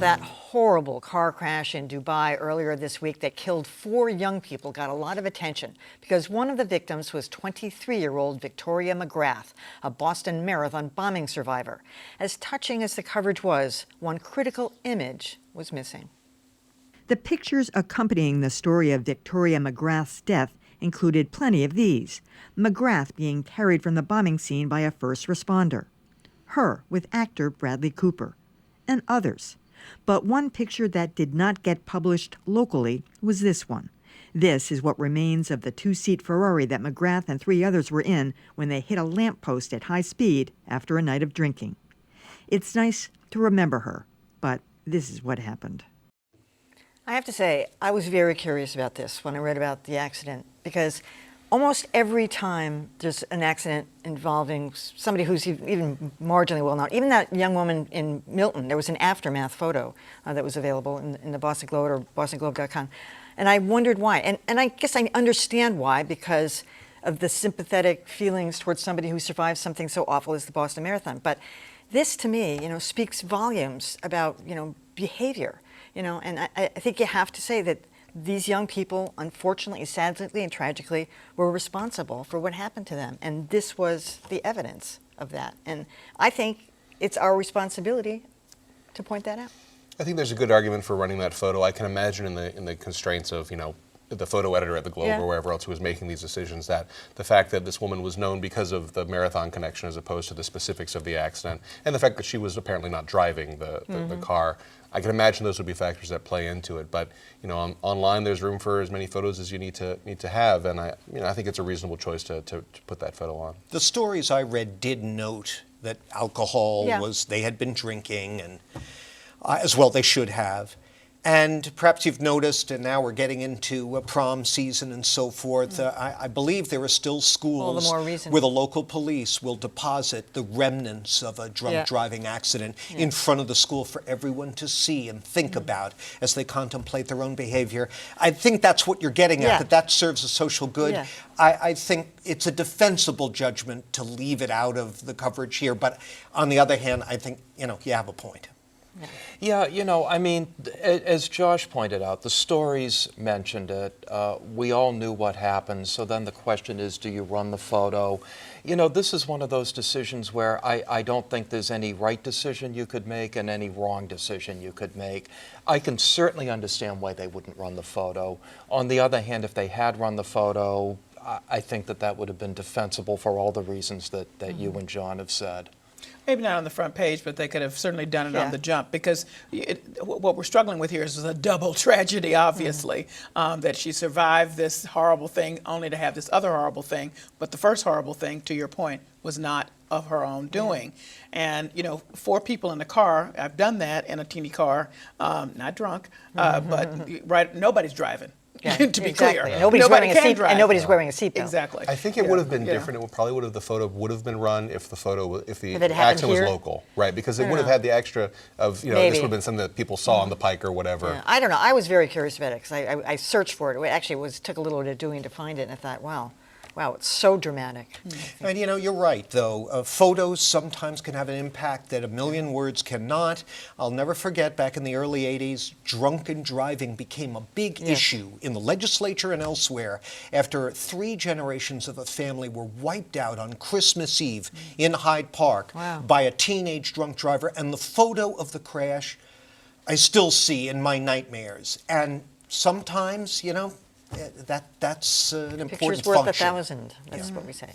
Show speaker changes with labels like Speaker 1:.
Speaker 1: That horrible car crash in Dubai earlier this week that killed 4 young people got a lot of attention because one of the victims was 23-year-old Victoria McGrath, a Boston Marathon bombing survivor. As touching as the coverage was, one critical image was missing.
Speaker 2: The pictures accompanying the story of Victoria McGrath's death included plenty of these. McGrath being carried from the bombing scene by a first responder. Her with actor Bradley Cooper. And others. But one picture that did not get published locally was this one. This is what remains of the 2-seat Ferrari that McGrath and 3 others were in when they hit a lamppost at high speed after a night of drinking. It's nice to remember her, but this is what happened.
Speaker 1: I have to say, I was very curious about this when I read about the accident because almost every time there's an accident involving somebody who's even marginally well known, even that young woman in Milton, there was an aftermath photo that was available in the Boston Globe or bostonglobe.com. And I wondered why. And I guess I understand why, because of the sympathetic feelings towards somebody who survived something so awful as the Boston Marathon. But this, to me, speaks volumes about, behavior. And I think you have to say that these young people, unfortunately, sadly, and tragically, were responsible for what happened to them. And this was the evidence of that. And I think it's our responsibility to point that out.
Speaker 3: I think there's a good argument for running that photo. I can imagine in the constraints of, the photo editor at the Globe or wherever else who was making these decisions, that the fact that this woman was known because of the marathon connection as opposed to the specifics of the accident, and the fact that she was apparently not driving the car, I can imagine those would be factors that play into it. But online there's room for as many photos as you need to have, and I think it's a reasonable choice to put that photo on.
Speaker 4: The stories I read did note that alcohol was, they had been drinking, and as well they should have. And perhaps you've noticed, and now we're getting into prom season and so forth, I believe there are still schools where the local police will deposit the remnants of a drunk driving accident in front of the school for everyone to see and think about as they contemplate their own behavior. I think that's what you're getting at, that serves a social good. I think it's a defensible judgment to leave it out of the coverage here, but on the other hand, I think, you have a point.
Speaker 5: Yeah, as Josh pointed out, the stories mentioned it. We all knew what happened, so then the question is, do you run the photo? This is one of those decisions where I don't think there's any right decision you could make and any wrong decision you could make. I can certainly understand why they wouldn't run the photo. On the other hand, if they had run the photo, I think that would have been defensible for all the reasons that you and John have said.
Speaker 6: Maybe not on the front page, but they could have certainly done it on the jump, because what we're struggling with here is a double tragedy, obviously, that she survived this horrible thing only to have this other horrible thing. But the first horrible thing, to your point, was not of her own doing. And, 4 people in the car, I've done that in a teeny car, not drunk, but nobody's driving. To be clear,
Speaker 1: nobody's wearing a seat, and nobody's wearing a seatbelt.
Speaker 6: Exactly.
Speaker 3: I think it would have been different. The photo would have been run if the
Speaker 1: it
Speaker 3: accident was local, right? Because it would have had the extra of this would have been something that people saw on the Pike or whatever.
Speaker 1: Yeah. I don't know. I was very curious about it because I searched for it. It actually took a little bit of doing to find it, and I thought, wow, it's so dramatic.
Speaker 4: And you're right, though. Photos sometimes can have an impact that a million words cannot. I'll never forget, back in the early 80s, drunken driving became a big issue in the legislature and elsewhere after 3 generations of a family were wiped out on Christmas Eve in Hyde Park by a teenage drunk driver. And the photo of the crash I still see in my nightmares. And sometimes, that's an important function.
Speaker 1: Picture's worth 1,000. That's what we say.